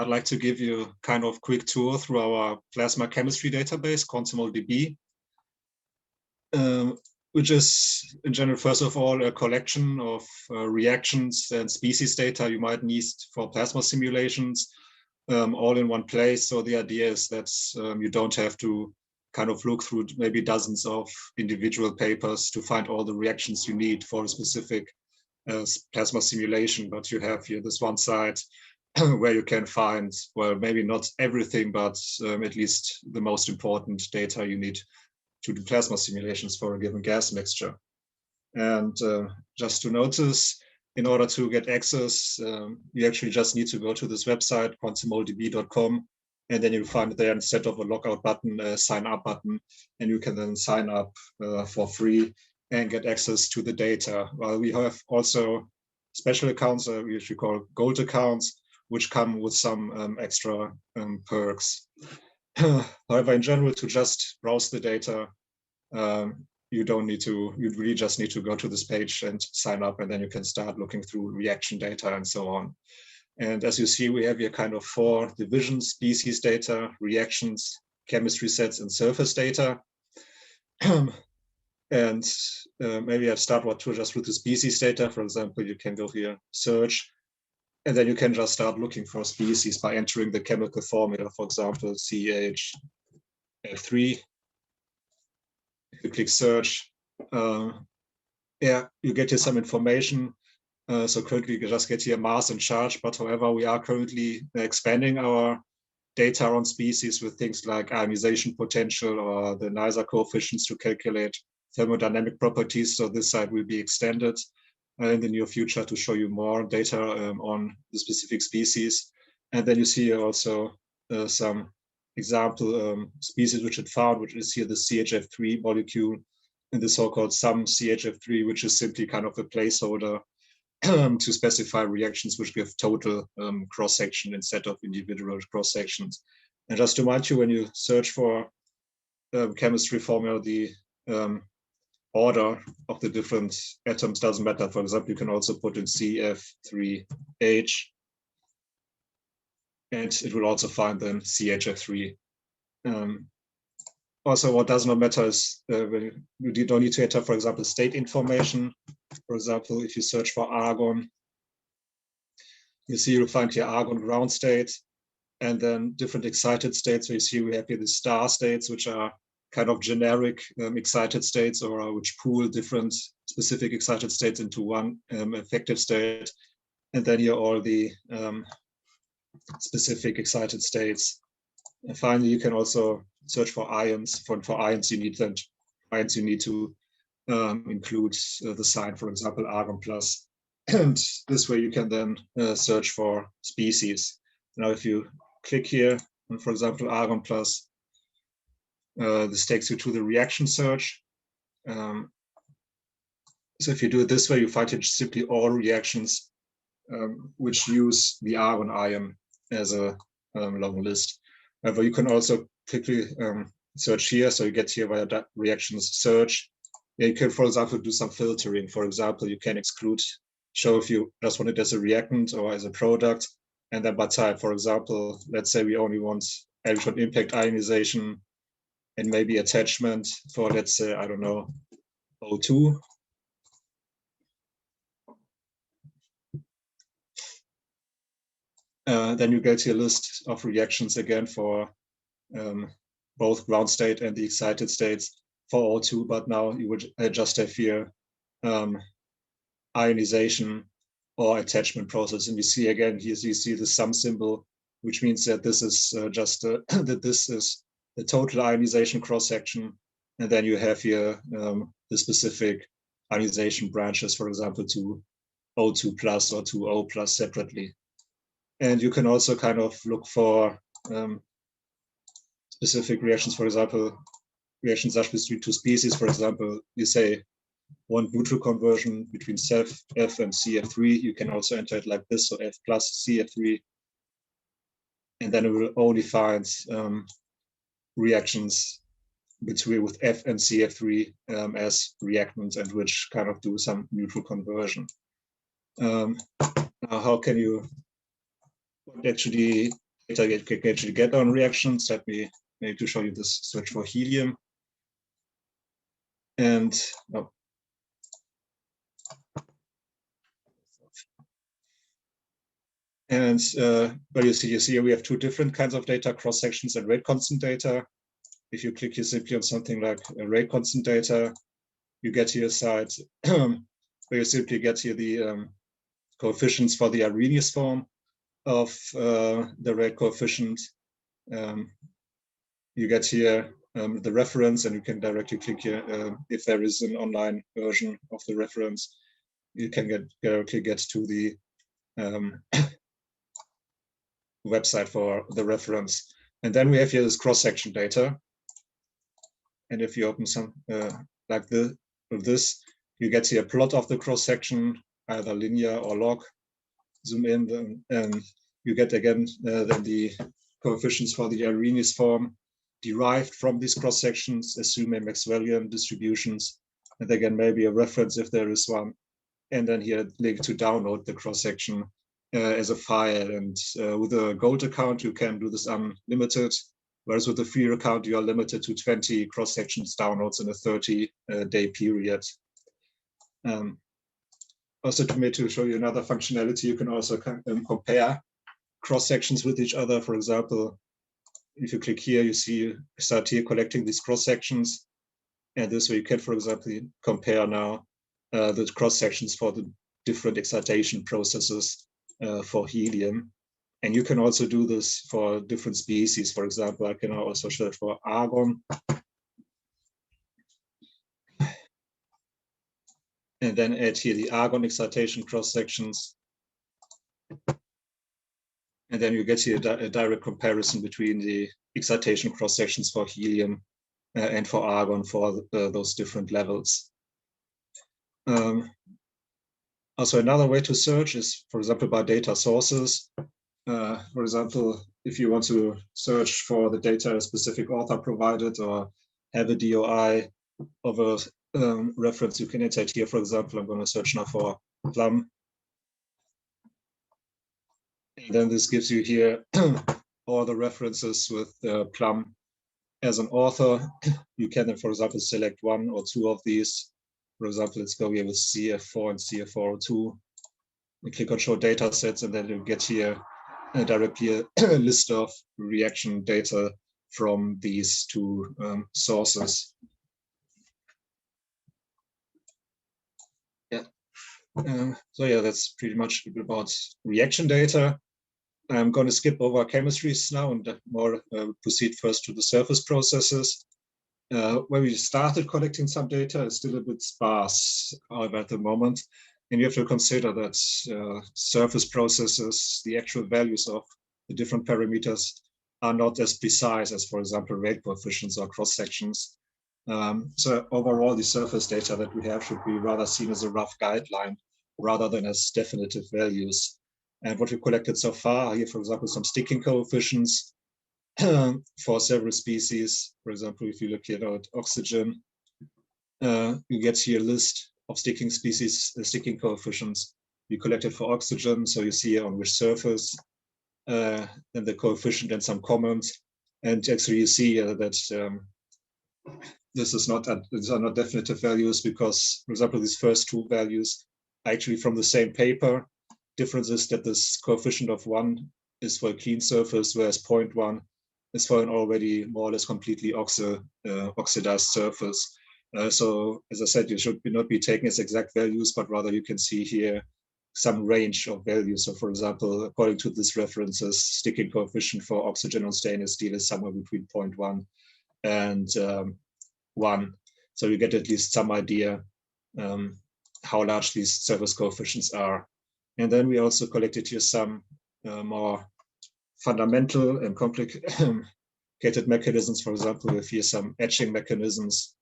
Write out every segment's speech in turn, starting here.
I'd like to give you kind of quick tour through our plasma chemistry database, Quantemol-DB, which is in general, first of all, a collection of reactions and species data you might need for plasma simulations, all in one place. So the idea is that you don't have to kind of look through maybe dozens of individual papers to find all the reactions you need for a specific plasma simulation, but you have here this one site where you can find, well, maybe not everything, but at least the most important data you need to do plasma simulations for a given gas mixture. And just to notice, in order to get access, you actually just need to go to this website, quantemol-db.com, and then you'll find there, instead of a logout button, a sign up button, and you can then sign up for free and get access to the data. Well, we have also special accounts, we usually call gold accounts, which come with some extra perks. However, in general, to just browse the data, you don't need to, you really just need to go to this page and sign up, and then you can start looking through reaction data and so on. And as you see, we have here kind of 4 divisions: species data, reactions, chemistry sets, and surface data. And maybe I start just with the species data. For example, you can go here, search, and then you can just start looking for species by entering the chemical formula, for example, CH3. If you click search, yeah, you get here some information. So currently you just get here mass and charge, but however, we are currently expanding our data on species with things like ionization potential or the NISA coefficients to calculate thermodynamic properties. So this side will be extended in the near future to show you more data on the specific species. And then you see also some example species which it found, which is here the CHF3 molecule in the so-called sum CHF3, which is simply kind of a placeholder to specify reactions which give total cross-section instead of individual cross-sections. And just to remind you, when you search for chemistry formula, the order of the different atoms doesn't matter. For example, you can also put in CF3H, and it will also find then CHF3. Also, what does not matter is when you don't need to enter, for example, state information. For example, if you search for argon, you see you'll find here argon ground state, and then different excited states. So you see we have here the star states, which are kind of generic excited states, or which pool different specific excited states into one effective state. And then here all the specific excited states. And finally, you can also search for ions. For ions, you need to include the sign, for example, argon plus. And this way you can then search for species. Now, if you click here, and for example, argon plus, this takes you to the reaction search. So if you do it this way, you find it simply all reactions which use the argon ion as a long list. However, you can also quickly search here. So you get here via that reactions search. Yeah, you can, for example, do some filtering. For example, you can show if you just want it as a reactant or as a product, and then by type. For example, let's say we only want electron impact ionization and maybe attachment for, let's say, I don't know, O2. Then you get your list of reactions again for both ground state and the excited states for O2, but now you would just have here ionization or attachment process. And you see again, here you see the sum symbol, which means that this is that this is the total ionization cross-section. And then you have here the specific ionization branches, for example, to O2 plus or to O plus separately. And you can also kind of look for specific reactions, for example, reactions such between two species. For example, you say one neutral conversion between F and CF3. You can also enter it like this, so F plus CF3. And then it will only find reactions with F and CF3 as reactants, and which kind of do some neutral conversion. Now, how can you actually data you can actually get on reactions. Let me maybe to show you this search for helium. And oh. And well, you see here we have two different kinds of data, cross sections and rate constant data. If you click here simply on something like rate constant data, you get here a site where you simply get here the coefficients for the Arrhenius form of the rate coefficient. You get here the reference, and you can directly click here if there is an online version of the reference. You can directly get to the website for the reference. And then we have here this cross-section data. And if you open some like this, you get here a plot of the cross-section, either linear or log. Zoom in, and you get again then the coefficients for the Arrhenius form derived from these cross-sections, assuming Maxwellian distributions, and again maybe a reference if there is one, and then here link to download the cross-section as a file. And with a gold account you can do this unlimited, whereas with a free account you are limited to 20 cross-sections downloads in a 30-day period. Also, to show you another functionality, you can also compare cross-sections with each other. For example, if you click here, you start here collecting these cross-sections. And this way you can, for example, compare now the cross-sections for the different excitation processes for helium. And you can also do this for different species. For example, I can also show it for argon. And then add here the argon excitation cross-sections. And then you get here a direct comparison between the excitation cross-sections for helium and for argon for those different levels. Also, another way to search is, for example, by data sources. For example, if you want to search for the data a specific author provided or have a DOI of a reference, you can enter it here. For example, I'm going to search now for Plum. And then this gives you here all the references with Plum as an author. You can then, for example, select one or two of these. For example, let's go here with CF4 and CF402. You click on show data sets, and then you get here directly a list of reaction data from these two sources. Yeah. So yeah, that's pretty much about reaction data. I'm going to skip over chemistries now and more proceed first to the surface processes. When we started collecting some data, it's still a bit sparse at the moment. And you have to consider that surface processes, the actual values of the different parameters are not as precise as, for example, rate coefficients or cross-sections. So overall, the surface data that we have should be rather seen as a rough guideline rather than as definitive values. And what we collected so far here, for example, some sticking coefficients for several species. For example, if you look here at oxygen, you get here a list of sticking species, sticking coefficients you collected for oxygen. So you see on which surface, and the coefficient and some comments. And actually you see that these are not definitive values because, for example, these first two values are actually from the same paper. Difference is that this coefficient of 1 is for a clean surface, whereas 0.1 is for an already more or less completely oxidized surface. So, as I said, you should not be taking as exact values, but rather you can see here some range of values. So, for example, according to this references, sticking coefficient for oxygen on stainless steel is somewhere between 0.1 and 1. So you get at least some idea how large these surface coefficients are. And then we also collected here some more fundamental and complicated mechanisms. For example, we have here some etching mechanisms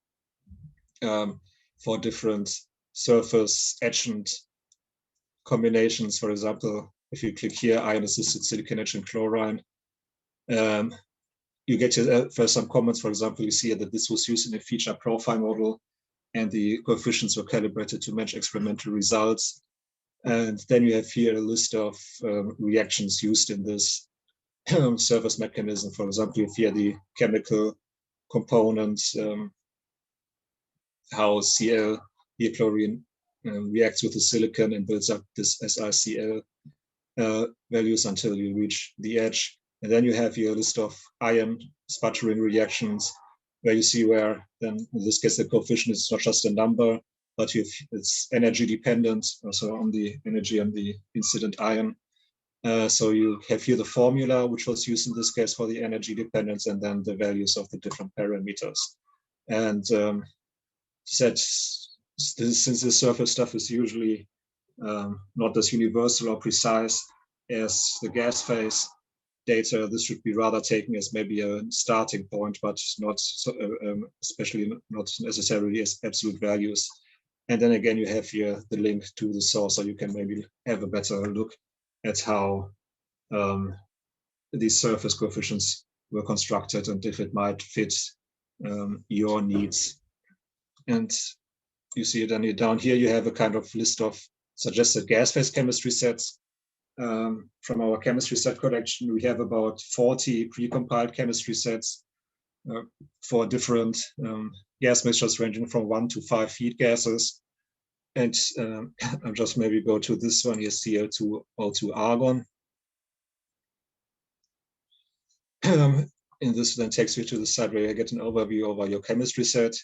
for different surface etchant combinations. For example, if you click here, ion-assisted silicon etching chlorine, you get to first some comments. For example, you see that this was used in a feature profile model and the coefficients were calibrated to match experimental results. And then you have here a list of reactions used in this. surface mechanism. For example, if here the chemical components, how Cl, here chlorine, reacts with the silicon and builds up this SiCl values until you reach the edge. And then you have your list of ion sputtering reactions, where you see where then in this case the coefficient is not just a number, but it's energy dependent, also on the energy and the incident ion. So you have here the formula, which was used in this case for the energy dependence, and then the values of the different parameters. And since the surface stuff is usually not as universal or precise as the gas phase data, this should be rather taken as maybe a starting point, but not especially not necessarily as absolute values. And then again, you have here the link to the source, so you can maybe have a better look at how these surface coefficients were constructed and if it might fit your needs. And you see it then down here, you have a kind of list of suggested gas phase chemistry sets. From our chemistry set collection, we have about 40 pre-compiled chemistry sets for different gas mixtures ranging from 1 to 5 feed gases. And I'll just maybe go to this one here, Cl2, O2, argon. And this then takes you to the side where you get an overview over your chemistry set.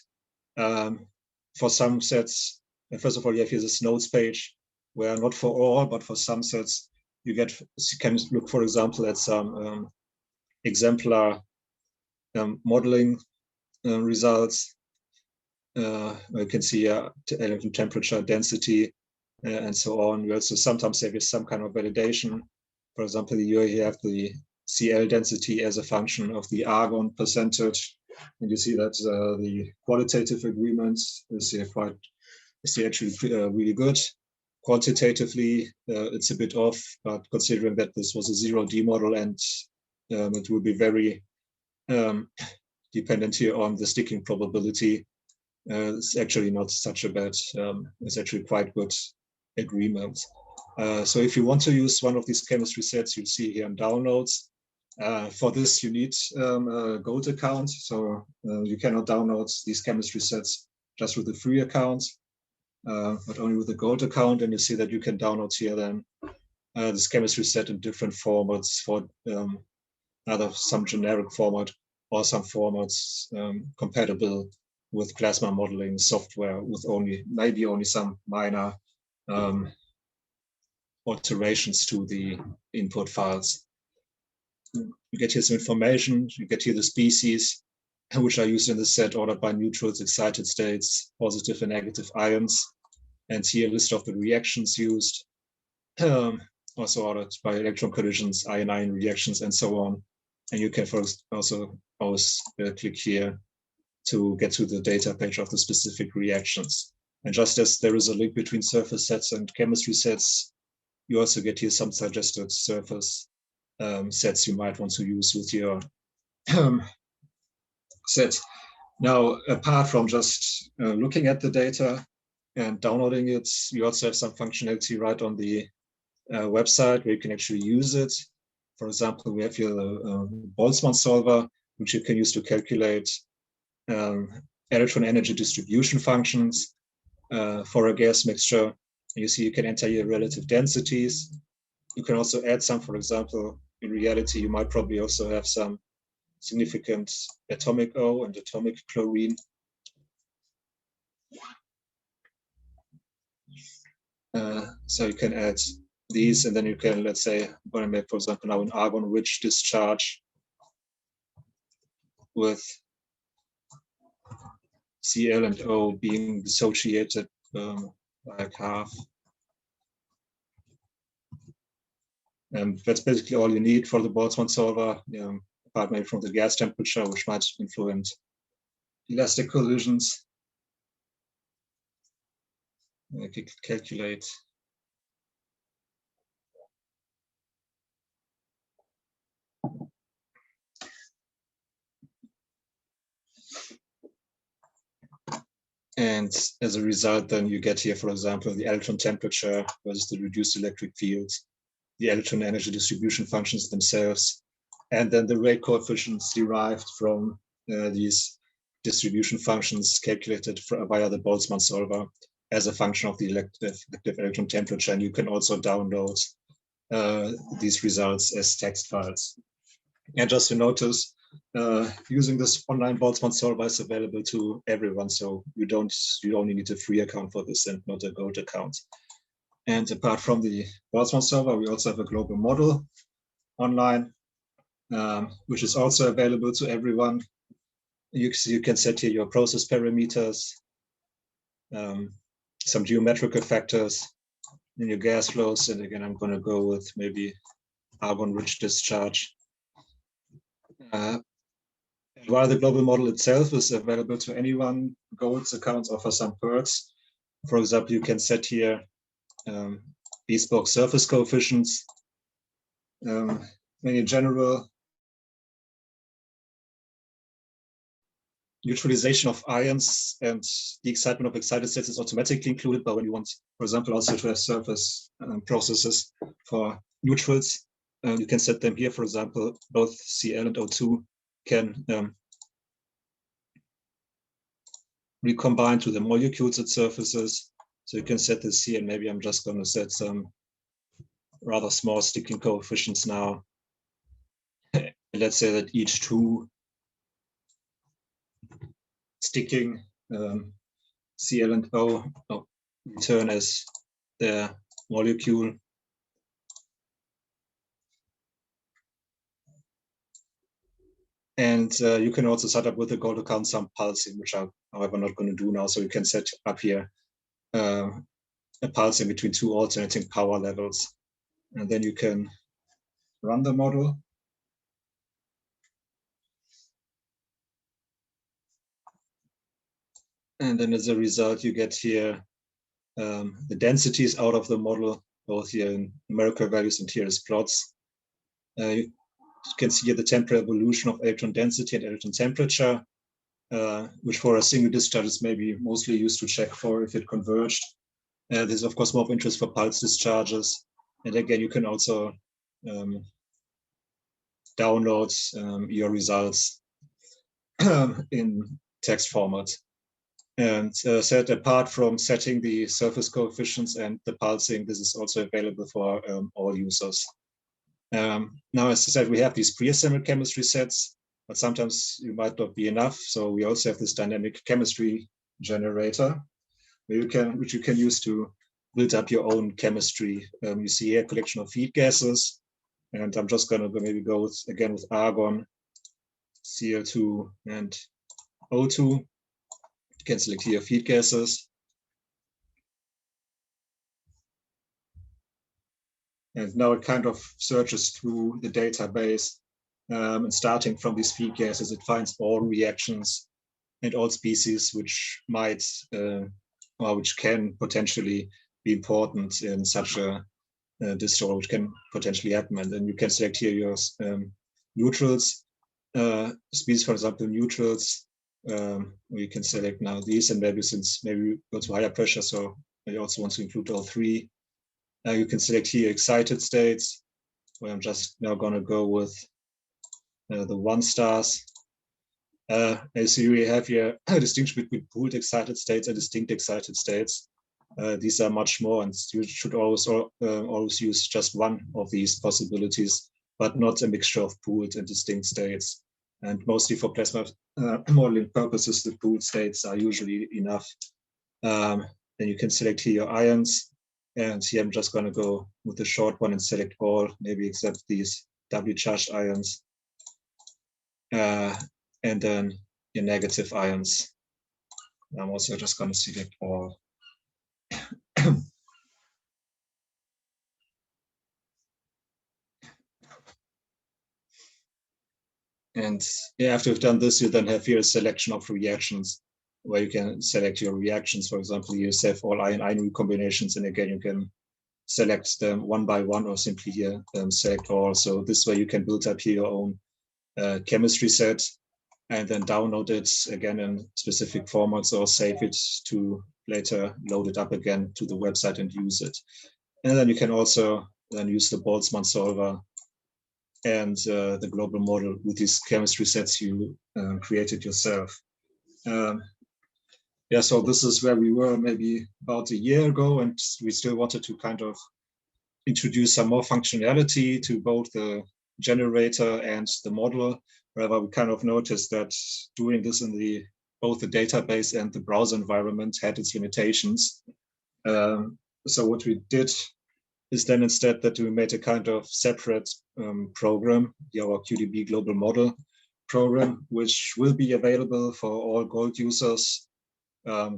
For some sets, first of all, you have here this notes page, where not for all, but for some sets, you can look, for example, at some exemplar modeling results. You can see element temperature, density, and so on. We also sometimes have some kind of validation. For example, here you have the Cl density as a function of the argon percentage. And you see that the qualitative agreement is here actually really good. Quantitatively, it's a bit off, but considering that this was a 0D model and it will be very dependent here on the sticking probability, it's actually not such a bad, it's actually quite good agreement. So if you want to use one of these chemistry sets, you'll see here in downloads. For this, you need a gold account. So you cannot download these chemistry sets just with a free account, but only with a gold account. And you see that you can download here then this chemistry set in different formats for either some generic format or some formats compatible with plasma modeling software with maybe only some minor alterations to the input files. You get here some information, you get here the species, which are used in the set ordered by neutrals, excited states, positive and negative ions, and here a list of the reactions used, also ordered by electron collisions, ion-ion reactions, and so on. And you can also always click here to get to the data page of the specific reactions. And just as there is a link between surface sets and chemistry sets, you also get here some suggested surface sets you might want to use with your set. Now, apart from just looking at the data and downloading it, you also have some functionality right on the website where you can actually use it. For example, we have here the Boltzmann solver, which you can use to calculate electron energy distribution functions for a gas mixture. And you see you can enter here relative densities. You can also add some, for example, in reality, you might probably also have some significant atomic O and atomic chlorine. So you can add these, and then you can, let's say, I'm going to make, for example, now an argon-rich discharge with Cl and O being dissociated like half. And that's basically all you need for the Boltzmann solver, apart maybe from the gas temperature, which might influence elastic collisions. I could calculate. And as a result, then you get here, for example, the electron temperature versus the reduced electric field, the electron energy distribution functions themselves, and then the rate coefficients derived from these distribution functions calculated via the Boltzmann solver as a function of the elective electron temperature. And you can also download these results as text files. And just to notice, using this online Boltzmann solver is available to everyone, so you only need a free account for this and not a gold account. And apart from the Boltzmann solver, we also have a global model online, which is also available to everyone. You can set here your process parameters, some geometrical factors in your gas flows. And again, I'm going to go with maybe argon-rich discharge. While the global model itself is available to anyone, Gold's accounts offer some perks. For example, you can set here bespoke surface coefficients. In general, neutralization of ions and the excitement of excited states is automatically included, but when you want, for example, also to have surface processes for neutrals, you can set them here. For example, both Cl and O2 can recombine to the molecules at surfaces. So you can set this here, and maybe I'm just going to set some rather small sticking coefficients now. Let's say that each two sticking Cl and O return as their molecule. And you can also set up with the gold account some pulsing, which I'm however not going to do now. So you can set up here a pulsing between two alternating power levels. And then you can run the model. And then as a result, you get here the densities out of the model, both here in numerical values and here as plots. You can see here the temporal evolution of electron density and electron temperature, which for a single discharge is maybe mostly used to check for if it converged. This is of course more of interest for pulse discharges. And again, you can also download your results in text format. And set apart from setting the surface coefficients and the pulsing, this is also available for all users. Now, as I said, we have these pre-assembled chemistry sets, but sometimes you might not be enough. So we also have this dynamic chemistry generator, which you can use to build up your own chemistry. You see here a collection of feed gases, and I'm just going to maybe go again with argon, Cl2, and O2. You can select here feed gases. And now it kind of searches through the database, and starting from these feed gases, it finds all reactions and all species which might or which can potentially be important in such a distro, which can potentially happen. And then you can select here your neutrals, species, for example, neutrals. We can select now these, and maybe since maybe we go to higher pressure, so I also want to include all three. You can select here excited states, where I'm just now going to go with the 1 stars. As you have here a distinction between pooled excited states and distinct excited states. These are much more, and you should always use just one of these possibilities, but not a mixture of pooled and distinct states. And mostly for plasma modeling purposes, the pooled states are usually enough. Then you can select here your ions. And here I'm just going to go with the short one and select all, maybe except these doubly charged ions. And then your negative ions. I'm also just going to select all. And after you've done this, you then have here a selection of reactions where you can select your reactions. For example, you have all ion-ion combinations, and again, you can select them one by one or simply here select all. So this way you can build up here your own chemistry set and then download it again in specific formats or save it to later load it up again to the website and use it. And then you can also then use the Boltzmann solver and the global model with these chemistry sets you created yourself. Yeah, so this is where we were maybe about a year ago, and we still wanted to kind of introduce some more functionality to both the generator and the model. However, we kind of noticed that doing this in both the database and the browser environment had its limitations. So what we did is then instead that we made a kind of separate program, our QDB global model program, which will be available for all Gold users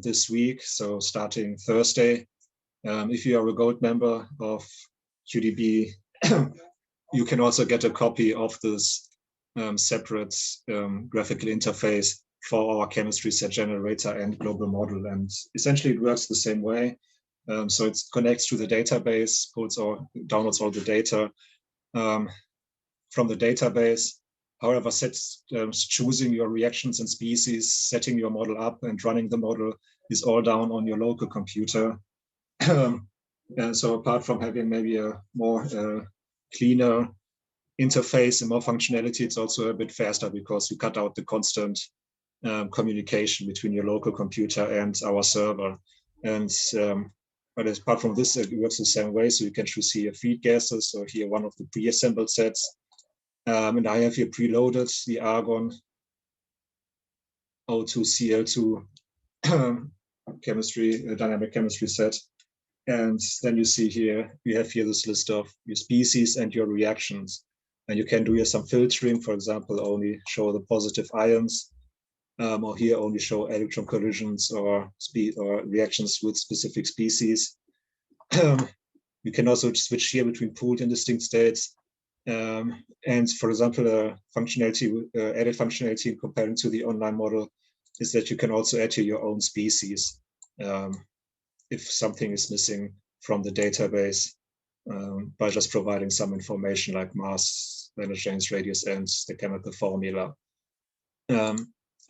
this week, so starting Thursday. If you are a Gold member of QDB, you can also get a copy of this separate graphical interface for our chemistry set generator and global model. And essentially it works the same way. So it connects to the database, downloads all the data from the database. However, choosing your reactions and species, setting your model up and running the model is all down on your local computer. And so apart from having maybe a more cleaner interface and more functionality, it's also a bit faster because you cut out the constant communication between your local computer and our server. And but apart from this, it works the same way. So you can choose here feed gases. So here one of the pre-assembled sets. And I have here preloaded the argon O2 Cl2 dynamic chemistry set. And then you see here, we have here this list of your species and your reactions. And you can do here some filtering, for example, only show the positive ions, or here only show electron collisions or reactions with specific species. You can also switch here between pooled and distinct states. And for example, added functionality comparing to the online model is that you can also add here your own species if something is missing from the database by just providing some information like mass, Lagrange radius, and the chemical formula.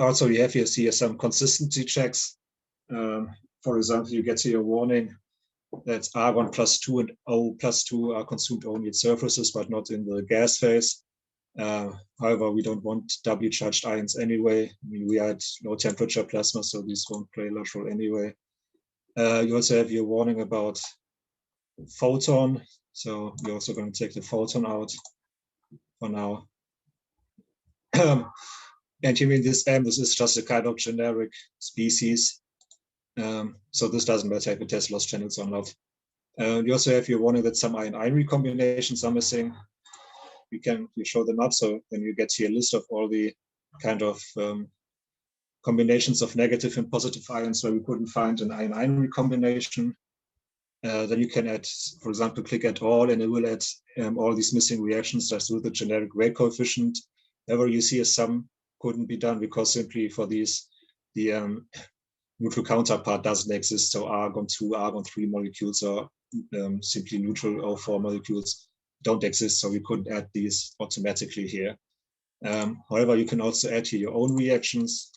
Also, you have here some consistency checks. For example, you get here a warning that argon +2 and O +2 are consumed only at surfaces, but not in the gas phase. However, we don't want doubly charged ions anyway. I mean, we had low temperature plasma, so these won't play a large role anyway. You also have your warning about photon. So we're also going to take the photon out for now. And here in this M, this is just a kind of generic species. So this doesn't matter if it has lost channels or not. You also have your warning that some ion-ion recombinations are missing. You show them up, so then you get here a list of all the kind of combinations of negative and positive ions where we couldn't find an ion-ion recombination. Then you can add, for example, click add all, and it will add all these missing reactions just with the generic rate coefficient. However, you see some couldn't be done because simply for these, the neutral counterpart doesn't exist. So argon 2, argon 3 molecules or simply neutral O4 molecules don't exist. So we couldn't add these automatically here. However, you can also add here your own reactions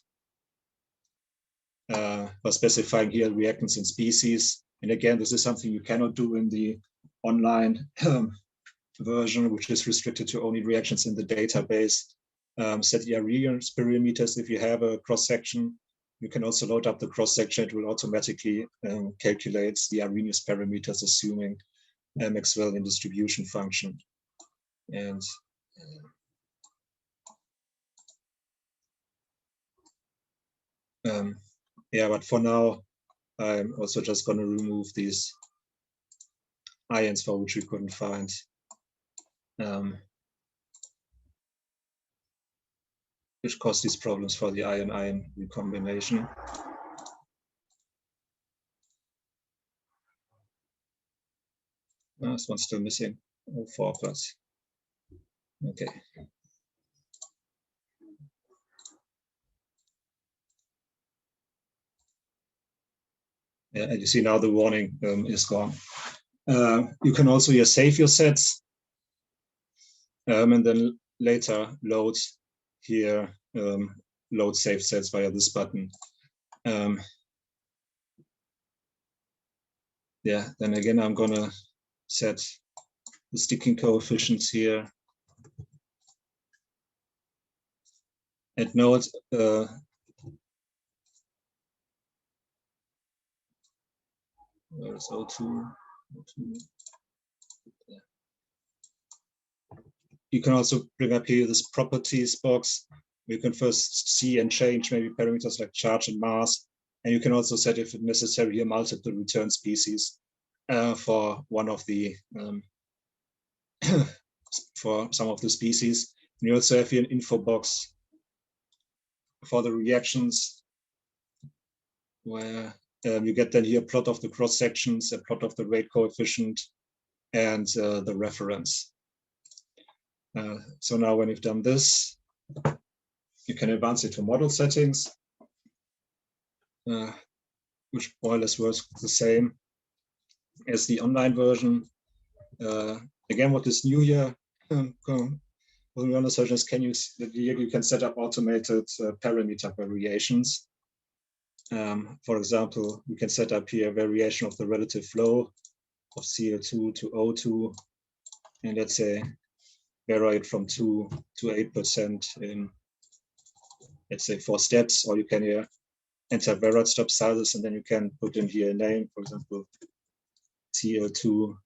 by specifying here reactants and species. And again, this is something you cannot do in the online version, which is restricted to only reactions in the database. Set the Arrhenius parameters if you have a cross-section. You can also load up the cross-section. It will automatically calculate the Arrhenius parameters, assuming Maxwellian distribution function. And yeah, but for now, I'm also just going to remove these ions for which we couldn't find which cause these problems for the ion-ion recombination. This one's still missing. O4 plus. Okay. Yeah, and you see now the warning is gone. You can also here save your sets and then later load here, load save sets via this button. Yeah, then again, I'm gonna set the sticking coefficients here And note, where is O2? You can also bring up here this properties box. You can first see and change maybe parameters like charge and mass. And you can also set, if necessary, here multiple return species for one of the, for some of the species. And you also have here an info box for the reactions, where you get then here a plot of the cross sections, a plot of the rate coefficient, and the reference. So now when you've done this, you can advance it to model settings, which more or less works the same as the online version. Again, what is new here, is you can set up automated parameter variations. For example, you can set up here a variation of the relative flow of CO2 to O2, and let's say vary it from 2 to 8% in, let's say, 4 steps, or you can here enter varied step sizes, and then you can put in here a name, for example, CO2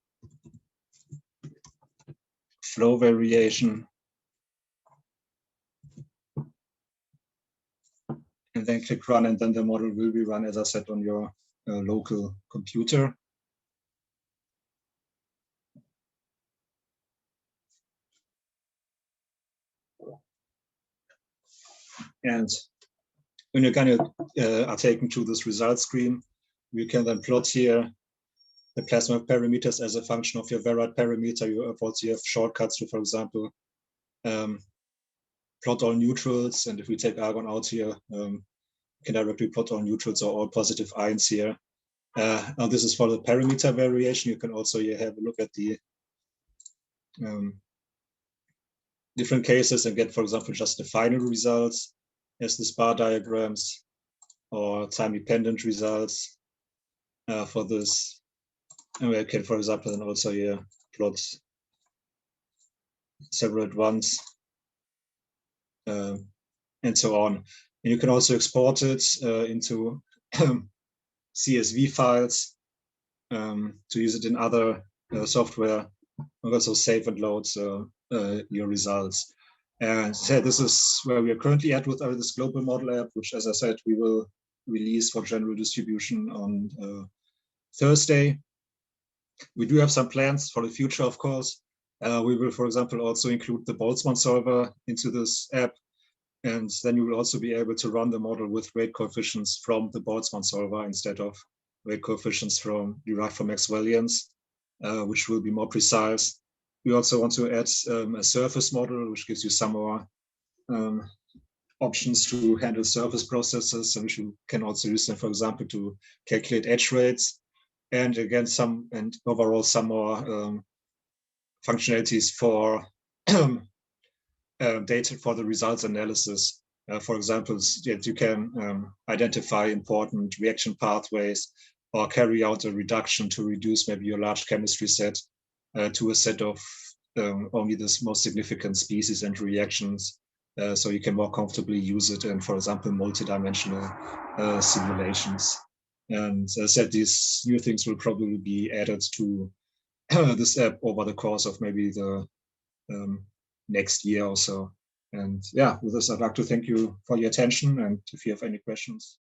flow variation, and then click run, and then the model will be run, as I said, on your local computer. And when you kind of are taken to this result screen, you can then plot here the plasma parameters as a function of your varied parameter. You also have shortcuts to, for example, plot all neutrals. And if we take argon out here, you can directly plot all neutrals or all positive ions here. Now this is for the parameter variation. You can also here have a look at the different cases and get, for example, just the final results as the bar diagrams, or time-dependent results for this. And we can, for example, then also here plot separate ones, and so on. And you can also export it into CSV files to use it in other software, and also save and load your results. And so this is where we are currently at with this global model app, which, as I said, we will release for general distribution on Thursday. We do have some plans for the future, of course. We will, for example, also include the Boltzmann solver into this app. And then you will also be able to run the model with rate coefficients from the Boltzmann solver instead of rate coefficients derived from Maxwellians, which will be more precise. We also want to add a surface model, which gives you some more options to handle surface processes, and which you can also use them, for example, to calculate edge rates. And again, overall some more functionalities for data for the results analysis. For example, that you can identify important reaction pathways, or carry out a reduction to reduce maybe your large chemistry set to a set of only the most significant species and reactions, so you can more comfortably use it in, for example, multidimensional simulations. And as I said, these new things will probably be added to this app over the course of maybe the next year or so. And yeah, with this, I'd like to thank you for your attention, and if you have any questions.